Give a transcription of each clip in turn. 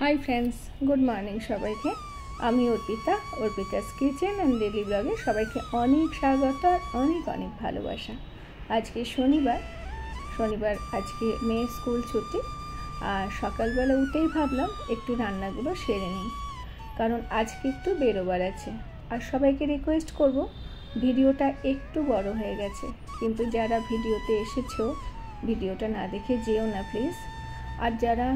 Hi friends, good morning সবাইকে। আমি Arpita's kitchen and daily ব্লগে সবাইকে অনেক স্বাগত আর অনেক অনেক ভালোবাসা। আজকে শনিবার আজকে মেয়ের স্কুল ছুটি। আর সকালবেলা উঠেই ভাবলাম একটু রান্নাগুলো সেরে নিই, কারণ আজকে একটু বেরোবার আছে। আর সবাইকে রিকোয়েস্ট করব, ভিডিওটা একটু বড় হয়ে গেছে, কিন্তু যারা ভিডিওতে এসেছো ভিডিওটা না দেখে যেও না প্লিজ। আর যারা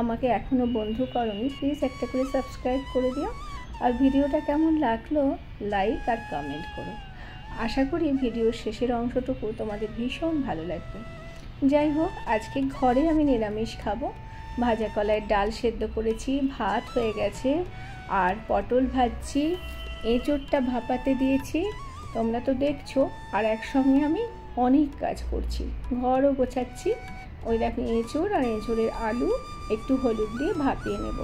আমাকে এখনও বন্ধু করনি, প্লিজ একটা করে সাবস্ক্রাইব করে দিও। আর ভিডিওটা কেমন লাগলো লাইক আর কমেন্ট করো। আশা করি ভিডিওর শেষের অংশটুকু তোমাদের ভীষণ ভালো লাগবে। যাই হোক, আজকে ঘরে আমি নিরামিষ খাবো। ভাজা কলাইয়ের ডাল সেদ্ধ করেছি, ভাত হয়ে গেছে, আর পটল ভাজছি, এঁচোড়টা ভাপাতে দিয়েছি, তোমরা তো দেখছো। আর একসঙ্গে আমি অনেক কাজ করছি, ঘরও গোছাচ্ছি। ওই দেখো এঁচোড় আর এঁচোড়ের আলু একটু হলুদ দিয়ে ভাপিয়ে নেব।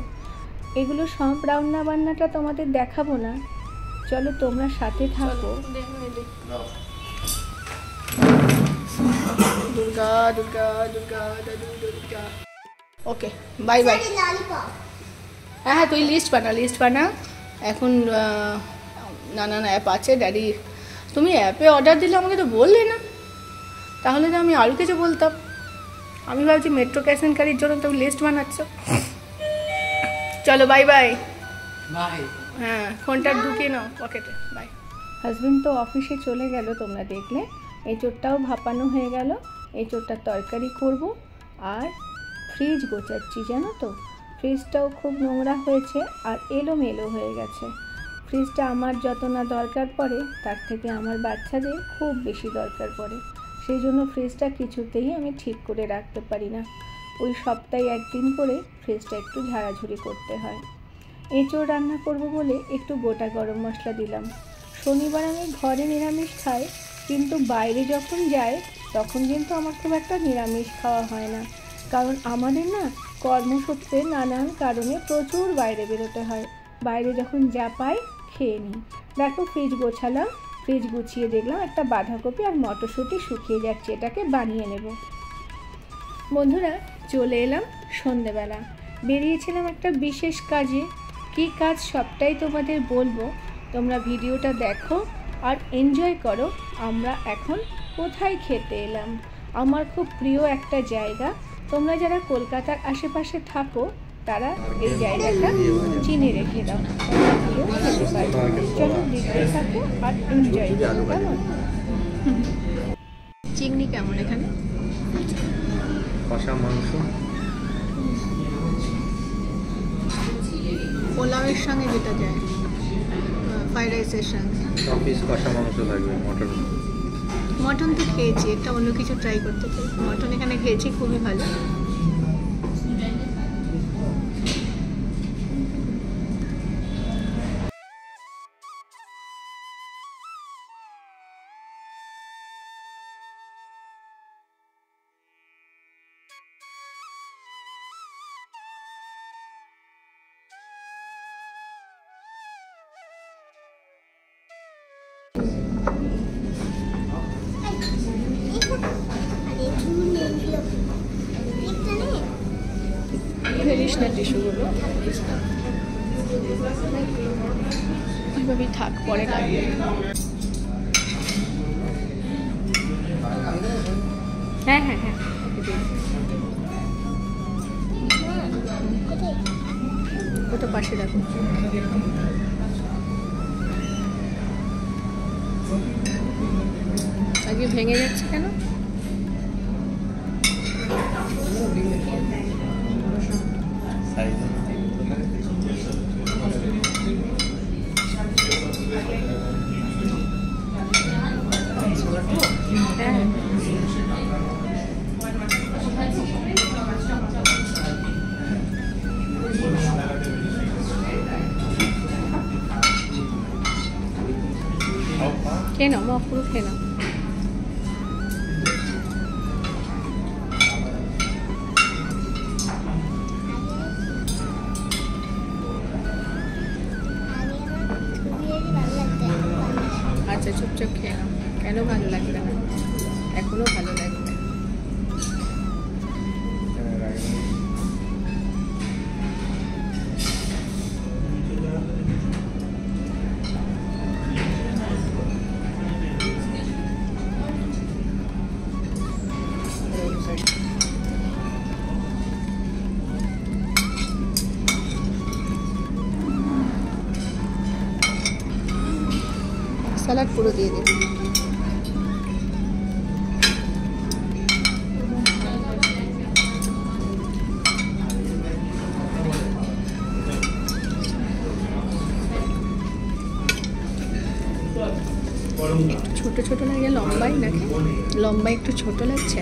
এগুলো সব রান্না বান্নাটা তোমাদের দেখাবো না, চলো তোমরা সাথে থাকো। দুর্গা দুর্গা দুর্গা দাদু দুর্গা। ওকে, বাই বাই। হ্যাঁ, তুই লিস্ট বানা। এখন নানান অ্যাপ আছে ড্যাডি। তুমি অ্যাপে অর্ডার দিলে আমাকে তো বললে না, তাহলে তো আমি আরও কিছু বলতাম। আমি ভাবছি মেট্রো ক্যাশ অ্যান্ড ক্যারির জন্য তুমি লিস্ট বানাচ্ছ। চলো বাই বাই বাই। হ্যাঁ, ফোনটা ঢুকিয়ে নাও পকেটে। বাই। হাজবেন্ড তো অফিসে চলে গেল, তোমরা দেখলে। এঁচোড়টাও ভাপানো হয়ে গেল, এঁচোড়টার তরকারি করব। আর ফ্রিজ গোছাচ্ছি, জানো তো ফ্রিজটাও খুব নোংরা হয়েছে আর এলোমেলো হয়ে গেছে। ফ্রিজটা আমার যত না দরকার পড়ে, তার থেকে আমার বাচ্চাদের খুব বেশি দরকার পড়ে। সেই জন্য ফ্রিজটা কিছুতেই আমি ঠিক করে রাখতে পারি না। ওই সপ্তাহে একদিন করে ফ্রিজটা একটু ঝাড়াঝুড়ি করতে হয়। এঁচোড় রান্না করব বলে একটু গোটা গরম মশলা দিলাম। শনিবার আমি ঘরে নিরামিষ খাই, কিন্তু বাইরে যখন যাই তখন কিন্তু আমার খুব একটা নিরামিষ খাওয়া হয় না, কারণ আমাদের না কর্মসূত্রে নানান কারণে প্রচুর বাইরে বেরোতে হয়। বাইরে যখন যা পাই খেয়ে নিই। দেখো ফ্রিজ গোছালাম, ফ্রিজ গুছিয়ে দেখলাম একটা বাঁধাকপি আর মটরশুঁটি শুকিয়ে যাচ্ছে, এটাকে বানিয়ে নেব। বন্ধুরা, চলে এলাম সন্ধেবেলা। বেরিয়েছিলাম একটা বিশেষ কাজে। কী কাজ সবটাই তোমাদের বলবো, তোমরা ভিডিওটা দেখো আর এনজয় করো। আমরা এখন কোথায় খেতে এলাম? আমার খুব প্রিয় একটা জায়গা। তোমরা যারা কলকাতার আশেপাশে থাকো তারা এই জায়গাটা চিনে রেখে দাও, খেতে পারবে। চলো দেখতে থাকো আর এনজয় করো। কেমন চিংড়ি, কেমন এখানে কষা মাংস, পোলাওয়ের সঙ্গে যেটা যায়, ফ্রাইড রাইসের সঙ্গে পিস কষা মাংস থাকবে। মটন তো খেয়েছি, একটা অন্য কিছু ট্রাই করতে চাই। মটন এখানে খেয়েছি, খুবই ভালো। ফেলিস না টিস্যুগুলো, ওইভাবেই থাক, পরে লাগবে। হ্যাঁ হ্যাঁ হ্যাঁ, ওটা পাশে রাখো। আগে ভেঙে যাচ্ছে কেন? হ্যাঁ, খেয়ে নাও মা, পুরো খেয়ে নাও। আচ্ছা, চুপচাপ খেয়ে নাও। কেন ভালো লাগবে না? এখনো ভালো লাগবে। স্যালাড পুরো দিয়ে দিন। একটু ছোট ছোট লাগে, লম্বাই নাকি? লম্বা একটু ছোট লাগছে।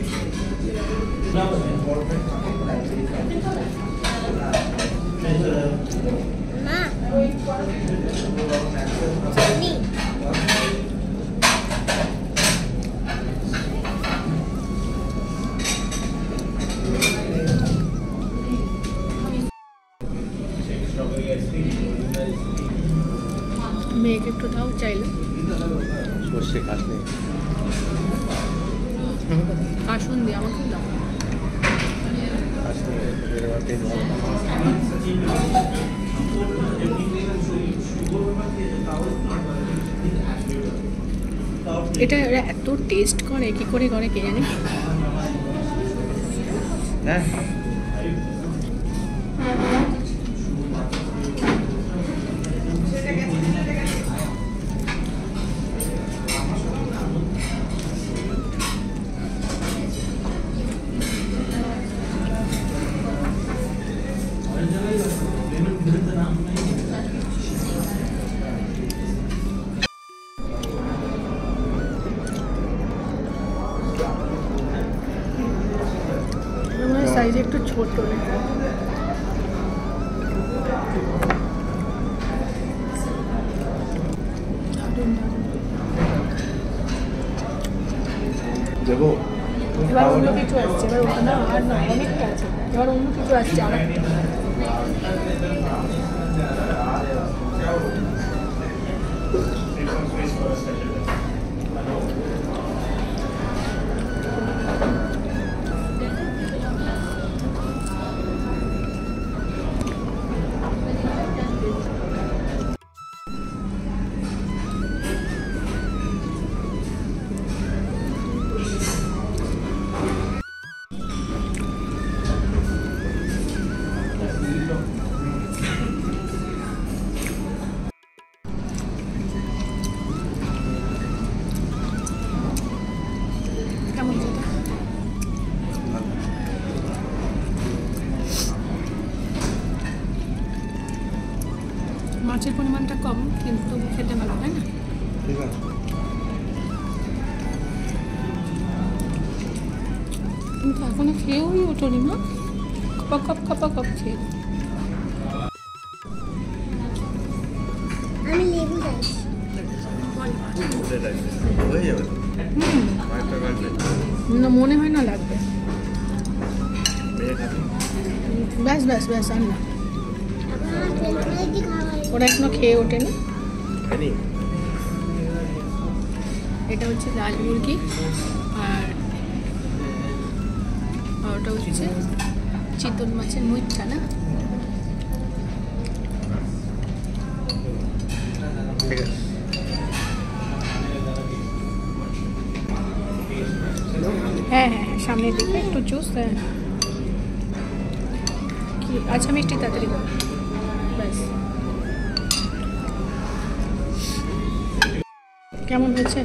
মেয়েকে একটু দাও চাইলে। সর্ষে খাস নেই? আসুন দিয়ে আমাকে দাও। এটা এত টেস্ট করে, কি করে করে কে জানে। হ্যাঁ, সাইজ একটু ছোট। দেবো। এবার অন্য কিছু আসছে, এবার ওখানে আর না, অনেকটা আছে, এবার অন্য কিছু আসছে আমার। মাছের পরিমাণটা কম, কিন্তু খেতে ভালো, তাই না? ঠিক আছে। তুমি তো এখনো খেয়েওই ওঠোনি মা, কপা কপ খেয়ে। আমি লেবু চাইছি। না মনে হয় না লাগবে। ব্যাস ব্যাস ব্যাস, আর না। ওরা এখনো খেয়ে ওঠেনি। এটা হচ্ছে লাল মুরগি, আর ওটা হচ্ছে চিতল মাছের মুইঠা না? ঠিক আছে। হ্যাঁ হ্যাঁ হ্যাঁ, সামনের দিকে একটু জুস। হ্যাঁ, কি আচ্ছা, মিষ্টি তাড়াতাড়ি দাও, ব্যাস। কেমন হয়েছে?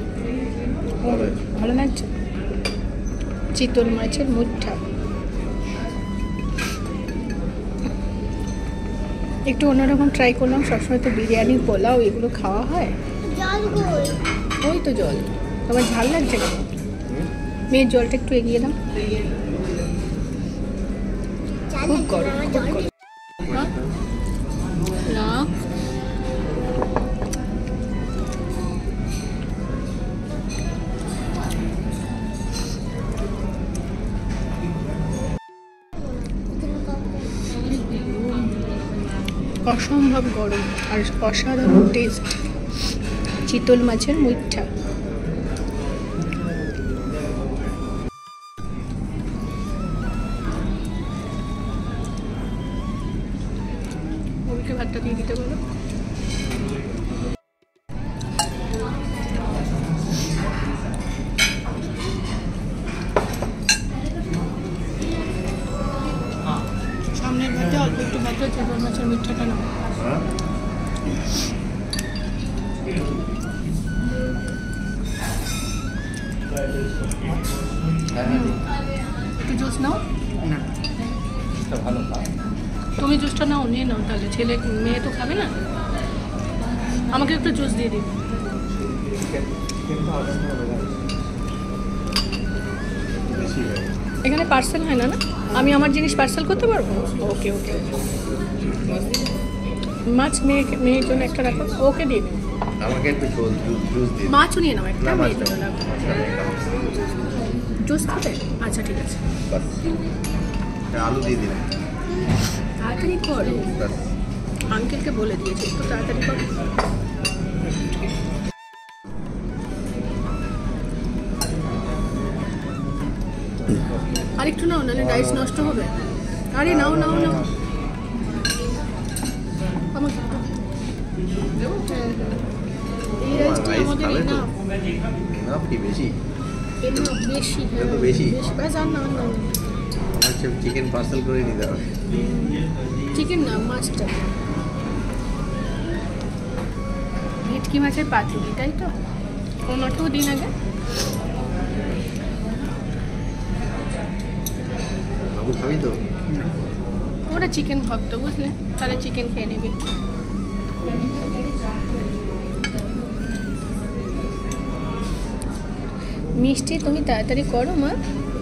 ভালো লাগছে? চিতল মাছের মুঠা একটু অন্যরকম ট্রাই করলাম। সবসময় তো বিরিয়ানি, পোলাও এগুলো খাওয়া হয়। ওই তো জল, তোমার ঝাল লাগছে কেন? মেয়ের জলটা একটু এগিয়ে দাও। খুব গরম, খুব গরম। না অসম্ভব গরম আর অসাধারণ টেস্ট চিতল মাছের মুইঠা। ওকে ভাতটা দিয়ে দিতে বলো। সামনের ভাতে অল্প একটু ভাতে চিতল মাছের মুইঠাটা নাও। একটু জুস নাও। না এটা ভালো খাও। তুমি জুসটা নাও, নিয়ে নাও তাহলে, ছেলে মেয়ে তো খাবে না। আমাকে একটু জুস দিয়ে দিন। চিকেনটা অর্ডার করে দেবো। বেশি হয়। এখানে পার্সেল হয় না না? আমি আমার জিনিস পার্সেল করতে পারবো? ওকে ওকে। মাছ মেয়ের জন্য একটা রাখো, ওকে দিয়ে দিন। আমাকে একটু জুস দিন। মাছও নিয়ে নাও একটা, না, মেয়ের মাছটা- জন্য রাখো। মাছটা আমি খাবো। জুস খাবে? আচ্ছা ঠিক আছে। বাস। আলু দিয়ে দিন। তাড়াতাড়ি করো, বাস। আঙ্কেলকে বলে দিয়েছি একটু তাড়াতাড়ি করো। আরেকটু নাও, নাহলে রাইস নষ্ট হবে। আরে নাও নাও নাও, আমাকে একটু। এই রাইসটা রাইস আমাদের খাবে তো? enough। না কি বেশি? enough, বেশি। এটা তো বেশি। ব্যাস আর না না, আচ্ছা চিকেন পার্সেল করে নিতে হবে। চিকেন না, মাছটা। ভেটকি মাছের পাতুরি, তাই তো? ওনাকেও দিন আগে। বাবু খাবি তো? ওরা চিকেন ভক্ত, বুঝলে, তাহলে চিকেন খেয়ে নেবে। মিষ্টি তুমি তাড়াতাড়ি করো মা,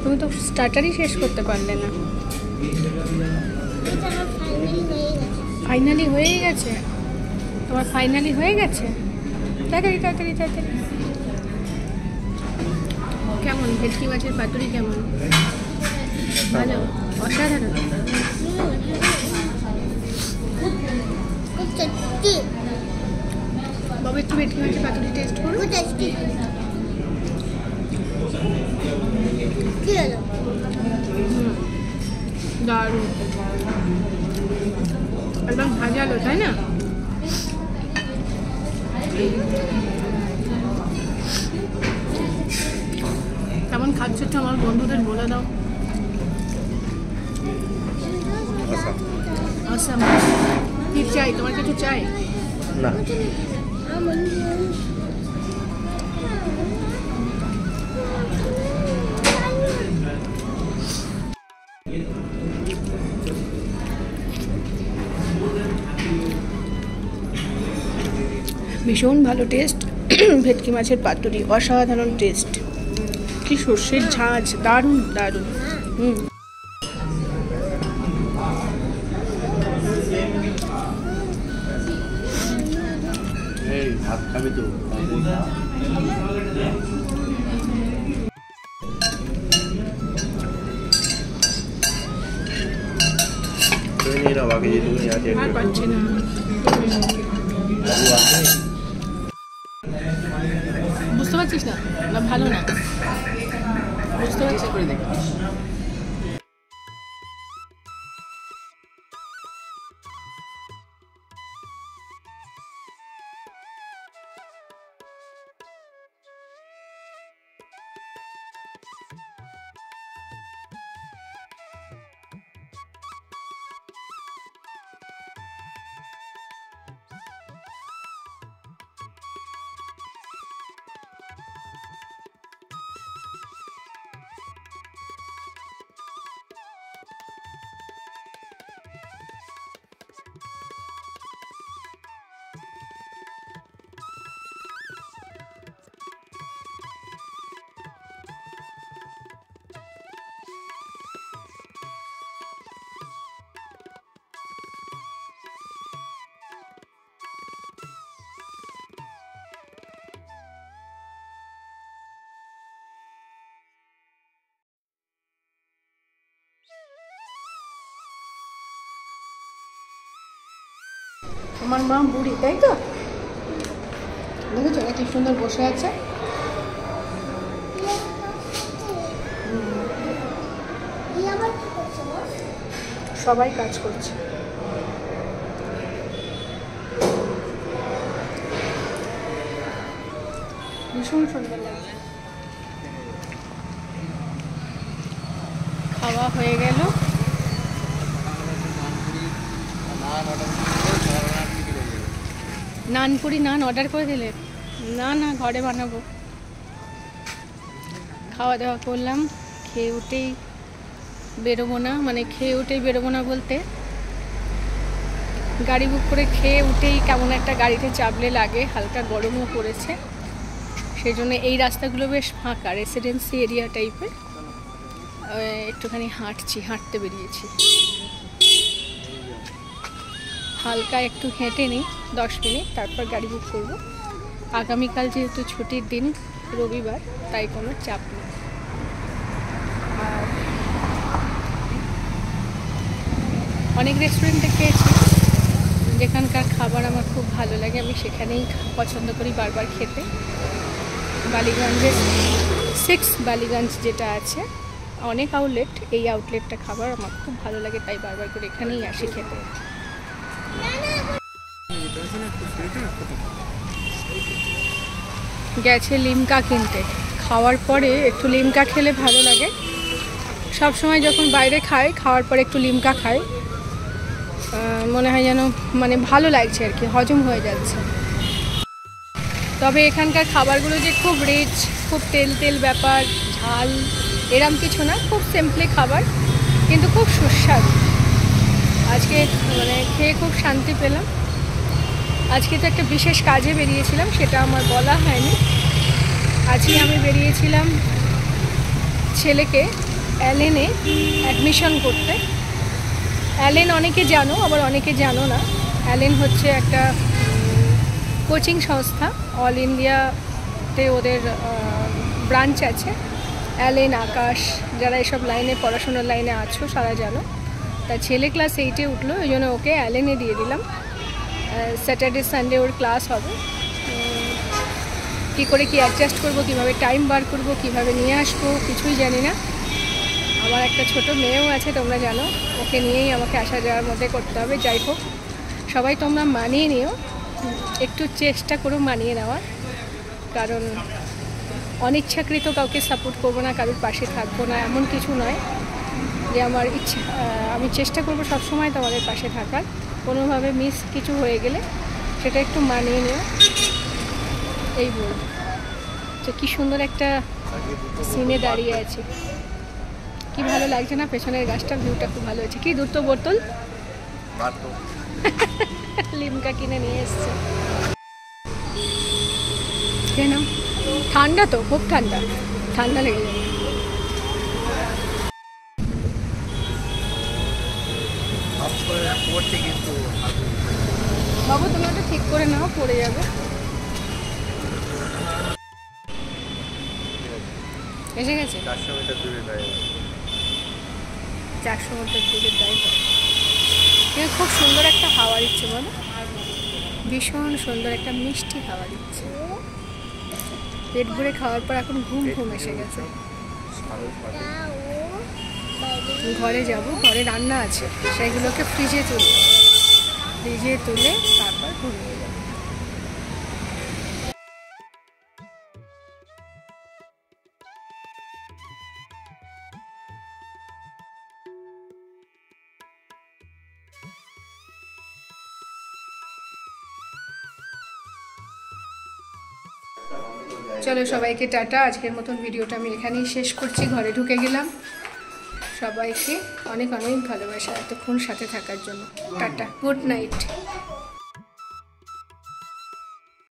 তুমি তো স্টার্টারই শেষ করতে পারলে না। ফাইনালি হয়েই গেছে তোমার, ফাইনালি হয়ে গেছে। তাড়াতাড়ি তাড়াতাড়ি তাড়াতাড়ি। কেমন ভেটকি মাছের পাতুরি কেমন? ভালো, অসাধারণ। বাবা একটু ভেটকি মাছের পাতুরি টেস্ট করো। দারুণ, একদম ভাজালো, তাই না? কেমন খাচ্ছ তো আমার বন্ধুদের বলে দাও। আচ্ছা, কি চাই তোমার, কিছু চাই? না ভীষণ ভালো টেস্ট। ভেটকি মাছের পাতুরি অসাধারণ টেস্ট। কি সর্ষের ঝাঁঝ, দারুণ দারুণ। হুম, এই ভাত খাবি তো? তুমি নিয়ে নাও, বাকি যেটুকুনি আছে আর একটু। পাচ্ছি না। বাবু আছে? বুঝতে পারছিস না? না ভালো না, বুঝতে পারছিস করে দেখ। আমার মা বুড়ি, তাই তো? দেখেছো না কি সুন্দর বসে আছে। সবাই কাজ করছে। ভীষণ সুন্দর লাগছে। খাওয়া হয়ে গেল। নানপুরি নান অর্ডার করে দিলে? না না, ঘরে বানাবো। খাওয়া দাওয়া করলাম, খেয়ে উঠেই বেরোবো না, মানে খেয়ে উঠেই বেরোবো না বলতে গাড়ি বুক করে খেয়ে উঠেই কেমন একটা গাড়িতে চাপলে লাগে, হালকা গরমও পড়েছে, সেই জন্য এই রাস্তাগুলো বেশ ফাঁকা, রেসিডেন্সি এরিয়া টাইপের। একটুখানি হাঁটতে বেরিয়েছি, হালকা একটু হেঁটে নিই 10 মিনিট, তারপর গাড়ি বুক করব। আগামীকাল যেহেতু ছুটির দিন, রবিবার, তাই কোনো চাপ নেই। আর অনেক রেস্টুরেন্টে খেয়েছি, যেখানকার খাবার আমার খুব ভালো লাগে, আমি সেখানেই পছন্দ করি বারবার খেতে। বালিগঞ্জের 6 বালিগঞ্জ যেটা আছে, অনেক আউটলেট, এই আউটলেটটা খাবার আমার খুব ভালো লাগে, তাই বারবার করে এখানেই আসি খেতে। গেছে লিমকা কিনতে, খাওয়ার পরে একটু লিমকা খেলে ভালো লাগে। সব সময় যখন বাইরে খাই, খাওয়ার পরে একটু লিমকা খাই, মনে হয় যেন মানে ভালো লাগছে আর কি, হজম হয়ে যাচ্ছে। তবে এখানকার খাবারগুলো যে খুব রিচ, খুব তেল ব্যাপার, ঝাল এরম কিছু না, খুব সিম্পলি খাবার, কিন্তু খুব সুস্বাদু। আজকে মানে খেয়ে খুব শান্তি পেলাম। আজকে তো একটা বিশেষ কাজে বেরিয়েছিলাম, সেটা আমার বলা হয়নি। আজকে আমি বেরিয়েছিলাম ছেলেকে অ্যালেনে অ্যাডমিশন করতে। অ্যালেন অনেকে জানো, আবার অনেকে জানো না। অ্যালেন হচ্ছে একটা কোচিং সংস্থা, অল ইন্ডিয়াতে ওদের ব্রাঞ্চ আছে। অ্যালেন, আকাশ, যারা এসব লাইনে পড়াশোনার লাইনে আছো সারা জানো। তা ছেলে ক্লাস 8-এ উঠলো, ওই জন্য ওকে অ্যালেনে দিয়ে দিলাম। স্যাটারডে সানডে ওর ক্লাস হবে। কী করে কি অ্যাডজাস্ট করবো, কীভাবে টাইম বার করবো, কীভাবে নিয়ে আসবো, কিছুই জানি না। আমার একটা ছোট মেয়েও আছে, তোমরা জানো, ওকে নিয়েই আমাকে আসা যাওয়ার মধ্যে করতে হবে। যাই হোক, সবাই তোমরা মানিয়ে নিও, একটু চেষ্টা করো মানিয়ে নেওয়ার, কারণ অনিচ্ছাকৃত কাউকে সাপোর্ট করবো না, কারোর পাশে থাকবো না, এমন কিছু নয় যে আমার ইচ্ছা। আমি চেষ্টা করবো সবসময় তোমাদের পাশে থাকার। কোনোভাবে মিস কিছু হয়ে গেলে সেটা একটু মানিয়ে নিও, এই বল। তো কী সুন্দর একটা সিনে দাঁড়িয়ে আছি, কি ভালো লাগছে না, পেছনের গাছটার ভিউটা খুব ভালো হয়েছে। কি দুটো বোতল লিমকা কিনে নিয়ে এসছে। কেন? ঠান্ডা তো, খুব ঠান্ডা, ঠান্ডা লেগে যাবে। বাবু তুমি ওটা ঠিক করে নাও, পড়ে যাবে। এসে গেছে 400 মিটার দূরে দাঁড়িয়ে। 400 মিটার দূরে দাঁড়িয়ে। খুব সুন্দর একটা হাওয়া দিচ্ছে, বলো, ভীষণ সুন্দর একটা মিষ্টি হাওয়া দিচ্ছে। পেট ভরে খাওয়ার পর এখন ঘুম এসে গেছে। ঘরে যাব, ঘরে রান্না আছে, সেগুলোকে ফ্রিজে তুলে তারপর ঘুমিয়ে যাব। চলো সবাইকে টাটা। আজকের মতন ভিডিওটা আমি এখানেই শেষ করছি, ঘরে ঢুকে গেলাম। সবাইকে অনেক অনেক ভালোবাসা এতক্ষণ সাথে থাকার জন্য। Tata, good night.